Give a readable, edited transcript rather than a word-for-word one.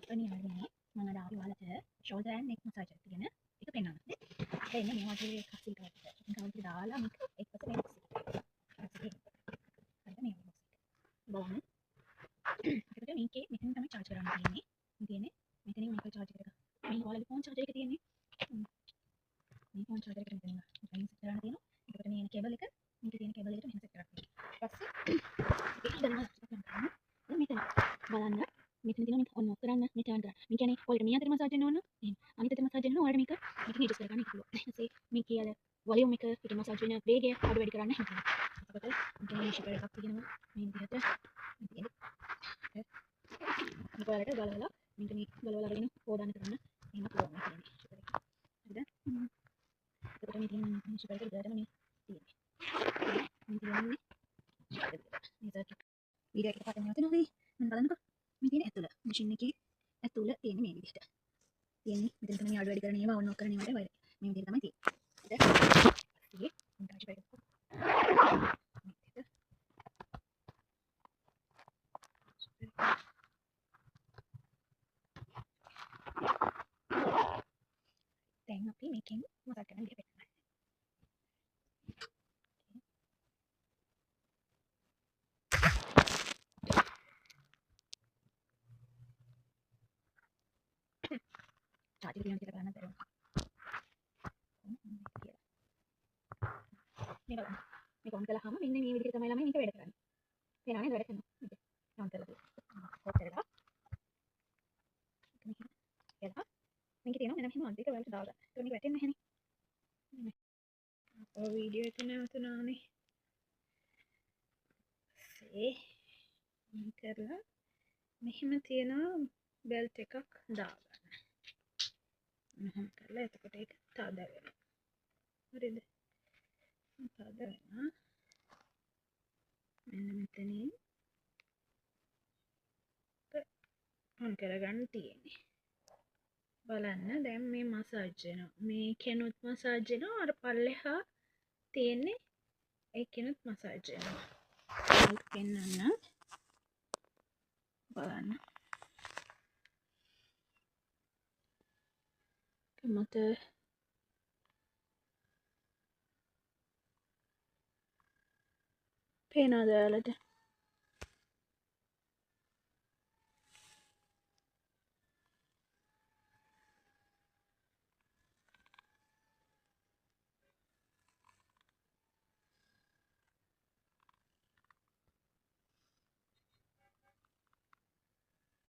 අනිවාර්යයෙන්ම මම අද ආවේ ඔයාලට shoulder and neck massage එක ගැන එක පෙන්වන්න. ඒ ඉන්නේ මේ වගේ කසිල් එකකට. ඉතින් කවුරුත් දාලා මේක එක්කට මේ box එකට. හරිද මේ box එක. බලන්න. එතකොට මේකේ මෙතන තමයි charge කරන්න තියෙන්නේ. තියෙන්නේ මෙතනින් මේක charge කරගන්න. මේ ඔයාලගේ phone charger එක තියෙන්නේ. මේ phone charger එක මෙතනින් set කරන්න තියෙනවා. එතකොට මේ cable එක මේකේ තියෙන cable එකට මෙහෙම set කරන්න තියෙනවා. ඊපස්සේ මේක දැන් මෙතන බලන්න. මෙතන තියෙනවා මේක on off කරන්න මේ turn කරන්න. මේ කියන්නේ ඔයාලට මේ අතට මසාජ් වෙන්න ඕන. එහෙනම් අනිත් අතට මසාජ් වෙන්න ඔයාලට මේක adjust කරගන්න පුළුවන්. ඊටසේ මේකේ අර වොලියුම් එක පිට මසාජ් වෙන වේගය අඩු වැඩි කරන්න හිතනවා. එතකොට මේ ෂිපර් එකක් තියෙනවා මේ විදිහට. මේක ඔයාලට ගලවලා මේක මේ ගලවලා අරගෙන හොදාන්න කරන්න එහෙම පුළුවන් මේ කියන්නේ ෂිපර් එක. හරිද? එතකොට මේ තියෙන ෂිපර් එක විතරම මේ තියෙන්නේ. මේ තියෙන්නේ මේක වීඩියෝ එකට පටන් ගන්න ඕනේ. මම බලන්නකෝ. මේ තියෙන ඇතුළ මැෂින් එකේ ඇතුළ තියෙන මේ විදිහට. තියෙන්නේ මෙතන තමයි ආඩ් වැඩි කරන ඒවා ඔන් ඔෆ් කරන ඒවාට වයිර්. මේ විදිහට තමයි තියෙන්නේ. හරිද? මම ටච් කරලා දැන් අපි මේකෙන් මසාජ් කරන්න විදිහ පෙන්නනවා. charge එක තියෙන විදිහට කරන්න බැහැ. මේ බලන්න. මේක ඔන් කළාම මෙන්න මේ විදිහට තමයි ළමයි මේක වැඩ කරන්නේ. තේරෙනවද වැඩ කරනවා. මේක ඔන් කරලා තියෙනවා. ඔෆ් කරලා. මේකේ තියෙනවා මෙන්න මෙහෙම අන්තික වලට දාගන්න. ඒක මේක වැටෙන්නේ නැහැනේ. ඔය වීඩියෝ එක නැවතුනානේ. ඒ කරලා මෙහෙම තියෙනවා බෙල්ට් එකක් දාගන්න. මෙහෙම කරලා එතකොට ඒක තද වෙනවා. හරිද? තද වෙනවා. මෙන්න මෙතනින් ඔන් කරගන්න තියෙන්නේ. බලන්න දැන් මේ මසාජ් වෙනවා. මේකෙනුත් මසාජ් වෙනවා. අර පල්ලෙහා තියෙන්නේ ඒකෙනුත් මසාජ් වෙනවා. ඒක පෙන්නන්න. බලන්න. මට පේනවද ඔයාලට?